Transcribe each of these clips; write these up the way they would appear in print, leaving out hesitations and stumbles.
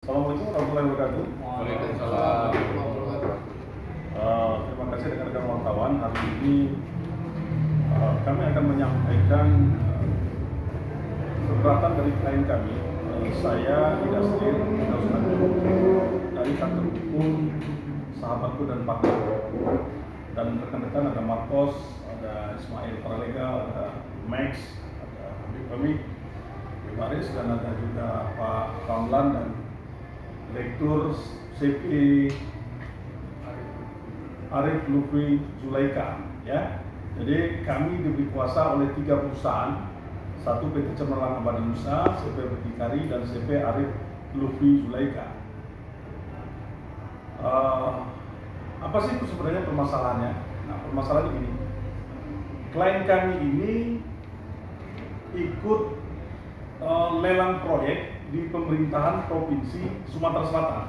Assalamualaikum warahmatullahi wabarakatuh. Waalaikumsalam. Terima kasih rekan-rekan wartawan. Hari ini kami akan menyampaikan keberatan dari klien kami. Saya Idasril dari kantor hukum Sahabatku dan Partner, dan rekan-rekan ada Marcos, ada Ismail Paralegal, ada Max, ada Habib Hamid, Baris, dan ada juga Pak Ramlan dan Direktur CP Arif Lutfi Zulaika. Ya, jadi kami diberi kuasa oleh 3 perusahaan, satu PT Cemerlang Abadi Nusa, CP Berdikari, dan CP Arif Lutfi Zulaika. Apa sih itu sebenarnya permasalahannya? Nah, permasalahannya ini, klien kami ini ikut lelang proyek di pemerintahan Provinsi Sumatera Selatan.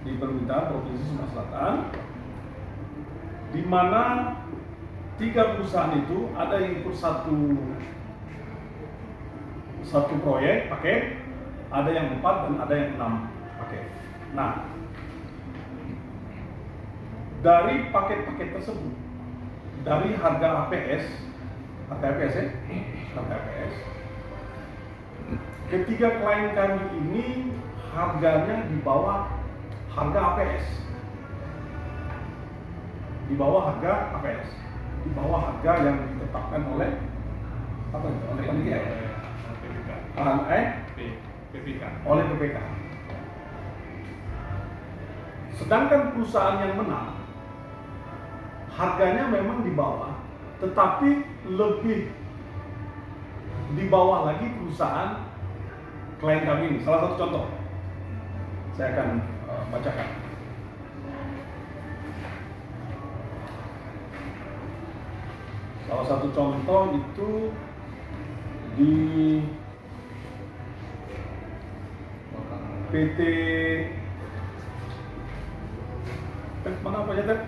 Di pemerintahan Provinsi Sumatera Selatan, di mana 3 perusahaan itu ada yang ikut satu proyek paket, ada yang 4 dan ada yang 6 paket. Nah, dari paket-paket tersebut, dari harga APS ya, harga APS, ketiga klien kami ini harganya di bawah harga APS, di bawah harga APS, di bawah harga yang ditetapkan oleh oleh panitia, oleh PPK. Sedangkan perusahaan yang menang harganya memang di bawah, tetapi lebih di bawah lagi perusahaan klien kami ini. Salah satu contoh saya akan bacakan. Salah satu contoh itu di PT mana apa ya, Tep?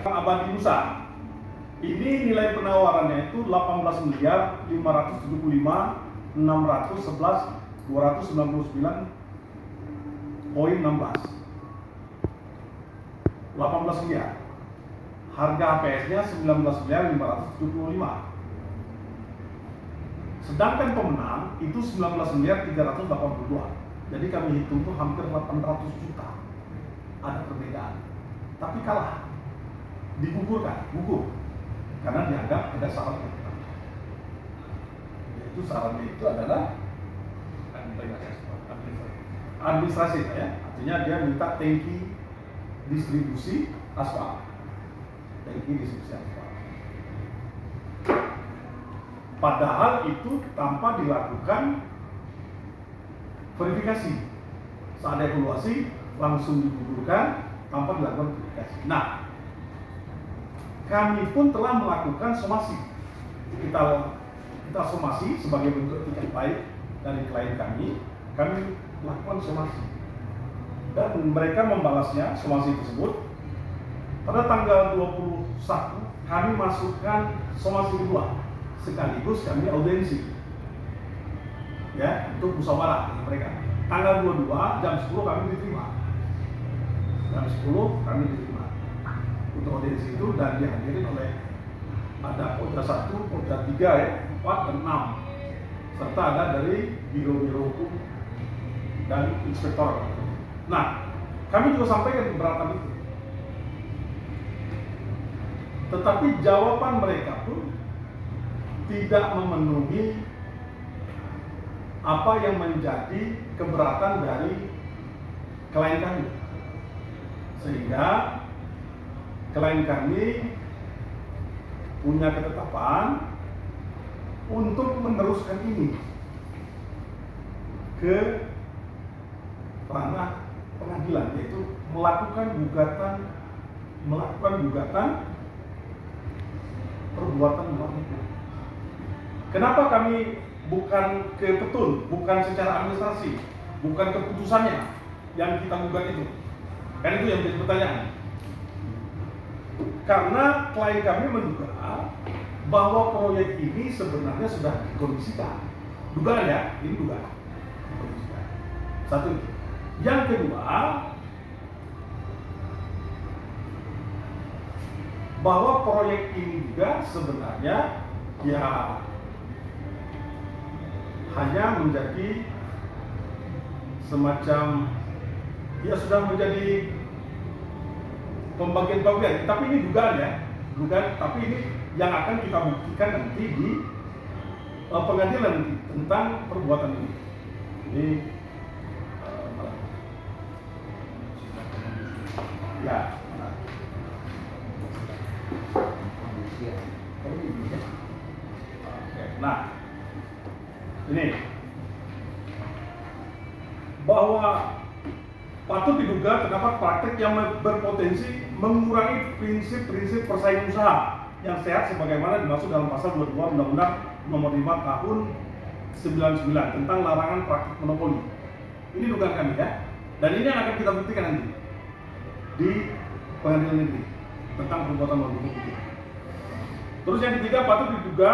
Abadi Nusa. Ini nilai penawarannya itu 18.575.611.299.16. 18 miliar. Harga APS-nya 19.575. Sedangkan pemenang itu 19.382. Jadi kami hitung tuh hampir 800 juta. Ada perbedaan. Tapi kalah. Gugur. Karena dianggap ada syarat. Yaitu syaratnya itu adalah administrasi ya. Artinya dia minta tangki distribusi aspal. Padahal itu tanpa dilakukan verifikasi. Saat evaluasi langsung digugurkan tanpa dilakukan verifikasi. Nah, kami pun telah melakukan somasi. Kita somasi sebagai bentuk etikat baik dari klien kami lakukan somasi. Dan mereka membalasnya, somasi tersebut. Pada tanggal 21 kami masukkan somasi kedua, sekaligus kami audiensi. Ya, untuk musyawarah dengan mereka. Tanggal 22 jam 10 kami diterima. Jam 10 kami diterima untuk audiensi itu, dan dihadirin oleh ada Polda 1, Polda 3 ya, 4 dan 6, serta ada dari biro-biro hukum dan inspektor. Nah, kami juga sampaikan keberatan itu, tetapi jawaban mereka pun tidak memenuhi apa yang menjadi keberatan dari klien kami, sehingga klien kami punya ketetapan untuk meneruskan ini ke ranah pengadilan, yaitu melakukan gugatan perbuatan melawan hukum. Kenapa kami bukan ke petun, bukan secara administrasi, bukan keputusannya yang kita gugat itu? Kan itu yang menjadi pertanyaan. Karena klien kami menduga bahwa proyek ini sebenarnya sudah dikondisikan. Dugaan ya, ini dugaan. Dikondisikan. Satu itu. Yang kedua, bahwa proyek ini juga sebenarnya ya hanya menjadi semacam ya sudah menjadi pembagian-pembagian, tapi ini dugaan ya, dugaan, tapi ini yang akan kita buktikan nanti di pengadilan nanti tentang perbuatan ini. Ini ya. Nah, ini bahwa patut diduga terdapat praktik yang berpotensi mengurangi prinsip-prinsip persaingan usaha yang sehat sebagaimana dimaksud dalam pasal 22 Undang-Undang Nomor 5 Tahun 99 tentang larangan praktik monopoli. Ini dugaan kami ya, dan ini yang akan kita buktikan nanti di pengadilan negeri tentang perbuatan melawan hukum itu. Terus yang ketiga, patut diduga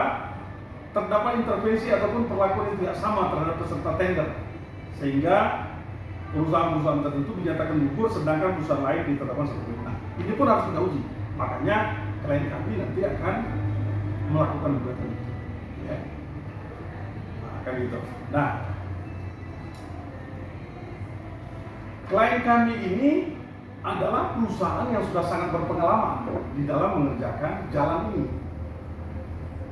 terdapat intervensi ataupun perlakuan yang tidak sama terhadap peserta tender sehingga perusahaan-perusahaan tertentu dinyatakan gugur sedangkan perusahaan lain ditetapkan sebagai menang. Ini pun harus kita uji. Makanya klien kami nanti akan melakukan gugatan itu. Ya. Nah, kayak gitu. Nah, klien kami ini adalah perusahaan yang sudah sangat berpengalaman di dalam mengerjakan jalan ini.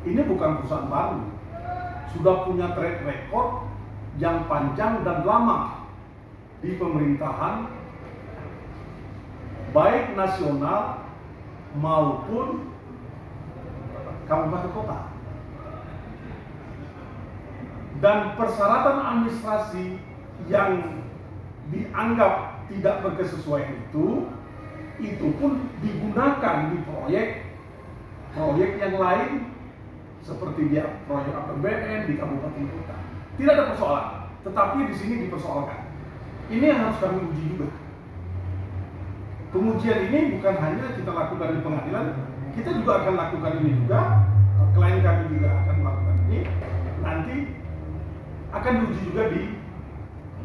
Ini bukan perusahaan baru, sudah punya track record yang panjang dan lama di pemerintahan baik nasional maupun kabupaten kota. Dan persyaratan administrasi yang dianggap tidak berkesesuaian itu pun digunakan di proyek yang lain seperti dia proyek APBN di kabupaten kota. Tidak ada persoalan, tetapi di sini dipersoalkan. Ini yang harus kami uji juga. Pengujian ini bukan hanya kita lakukan di pengadilan, kita juga akan lakukan ini juga. Klien kami juga akan melakukan ini. Nanti akan diuji juga di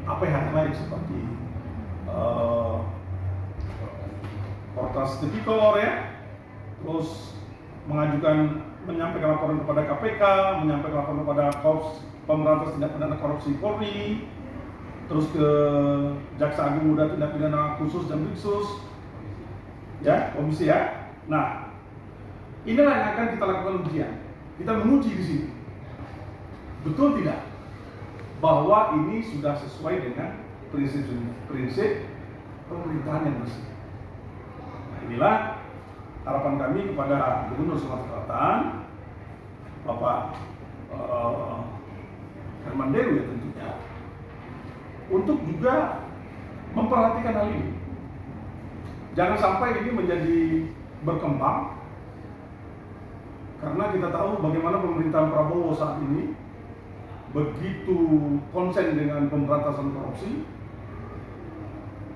APH lain seperti Kortas Tipikor ya, terus menyampaikan laporan kepada KPK, menyampaikan laporan kepada Korps Pemberantasan Tindak Pidana Korupsi Polri, terus ke Jaksa Agung Muda Tindak Pidana Khusus dan Khusus, ya komisi ya. Nah, inilah yang akan kita lakukan ujian. Kita menguji di sini, betul tidak bahwa ini sudah sesuai dengan prinsip pemerintahan yang bersih. Nah, inilah harapan kami kepada Gubernur Sumatera Selatan, Bapak Herman Deru ya tentunya, untuk juga memperhatikan hal ini. Jangan sampai ini menjadi berkembang, karena kita tahu bagaimana pemerintahan Prabowo saat ini begitu konsen dengan pemberantasan korupsi.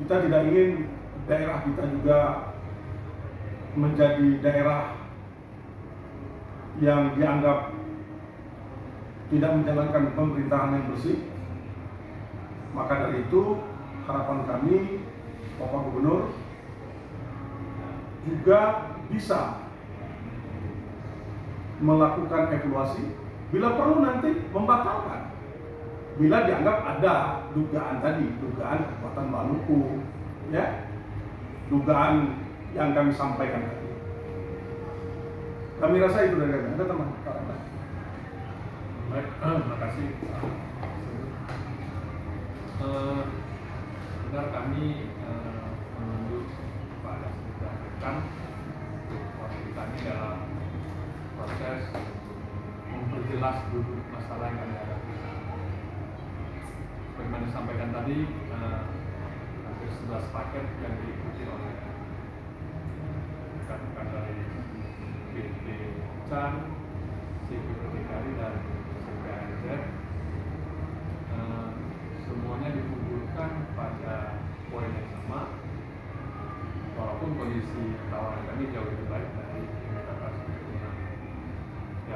Kita tidak ingin daerah kita juga menjadi daerah yang dianggap tidak menjalankan pemerintahan yang bersih. Maka dari itu harapan kami Bapak Gubernur juga bisa melakukan evaluasi, bila perlu nanti membatalkan bila dianggap ada dugaan perbuatan melawan hukum, ya, dugaan yang kami sampaikan tadi. Kami rasa itu dari kami. Ada teman? Baik, terima kasih. Benar kami menunjuk pada rekan wakil kami dalam proses memperjelas dulu masalah yang kami hadapi. Sebagaimana disampaikan tadi, hampir 11 paket yang diikuti oleh rekan-rekan dari BT Can, CPPTKI dan CPANZ. Semuanya dikumpulkan pada poin yang sama, walaupun kondisi tawaran kami jauh lebih baik dari yang kita sebelumnya.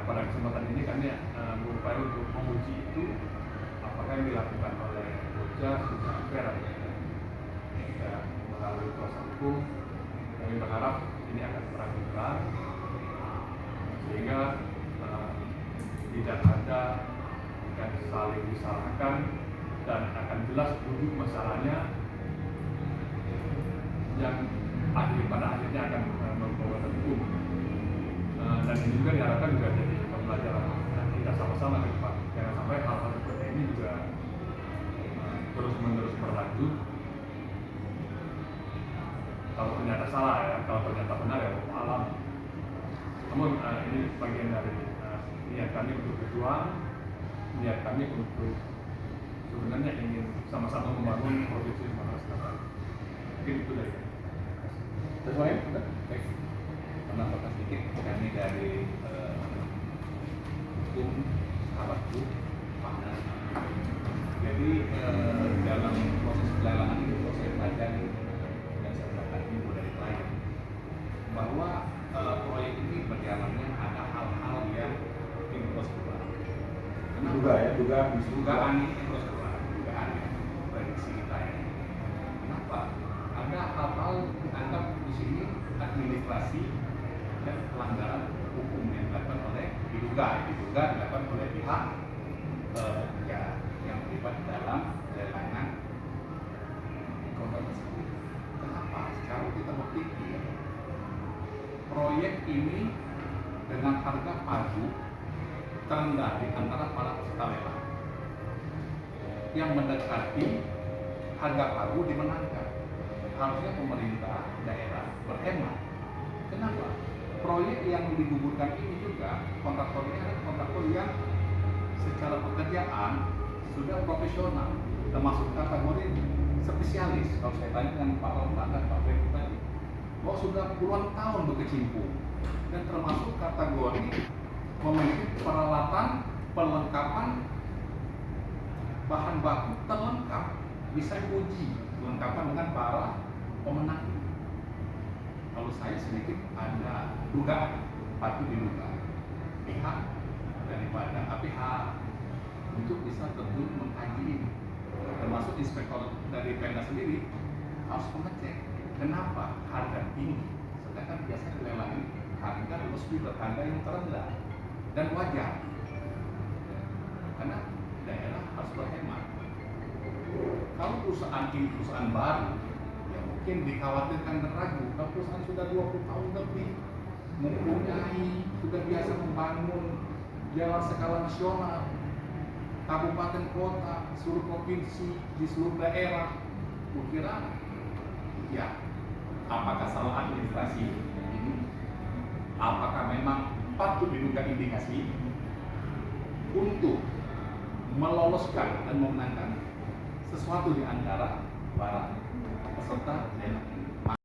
pada kesempatan ini kami berupaya untuk menguji itu apakah yang dilakukan oleh Bocah sudah fair atau tidak. Kita melalui kuasa hukum, kami berharap ini akan terang-terang sehingga tidak ada yang saling disalahkan dan akan jelas duduk masalahnya yang pada akhirnya akan membawa hukum. Dan ini juga diharapkan juga jadi pembelajaran kita sama-sama ke depan. Jangan sampai hal-hal seperti ini juga terus-menerus berlanjut. Kalau ternyata salah ya, kalau ternyata benar ya alam. Namun ini bagian dari niat kami untuk berjuang, niat kami untuk sebenarnya ingin sama-sama membangun provinsi Sumatera Selatan. Mungkin itu dari kami. Terus lain, baik. Menambahkan sedikit, kami dari hukum sahabatku, partner. Jadi dalam proses pelelangan itu saya pelajari dan saya mendapatkan info dari klien bahwa proyek ini berjalannya ada hal-hal yang improsedural. Dugaan ini improsedural, dugaan ya, prediksi kita ya. Kenapa? Ada hal-hal dianggap di sini administrasi dan pelanggaran hukum yang dilakukan oleh diduga dilakukan oleh pihak yang terlibat dalam lelangan kontrak tersebut. Kenapa? Sekarang kita berpikir proyek ini dengan harga pagu terendah di antara para peserta lelang yang mendekati harga pagu dimenangkan. Harusnya pemerintah daerah berhemat. Kenapa? Proyek yang digugurkan ini juga kontraktornya adalah kontraktor yang secara pekerjaan sudah profesional, termasuk kategori spesialis. Kalau saya tanya dengan Pak Rombak dan Pak Freddy tadi, bahwa sudah puluhan tahun berkecimpung dan termasuk kategori memiliki peralatan perlengkapan bahan baku terlengkap, bisa diuji kelengkapan dengan para pemenang. Kalau saya sedikit ada dugaan, patut diduga pihak daripada APH untuk bisa terjun mengkaji ini, termasuk inspektor dari Pemda sendiri harus mengecek kenapa harga tinggi, sedangkan biasanya lelang ini harga mesti berharga yang terendah dan wajar, karena daerah harus berhemat. Kalau perusahaan ini perusahaan baru, ya mungkin dikhawatirkan dan ragu. Kalau perusahaan sudah 20 tahun lebih mempunyai, sudah biasa membangun jalan skala nasional, kabupaten kota, seluruh provinsi, di seluruh daerah, kira ya apakah salah administrasi ini? Apakah memang patut diduga indikasi untuk meloloskan dan memenangkan sesuatu di antara para peserta lelang?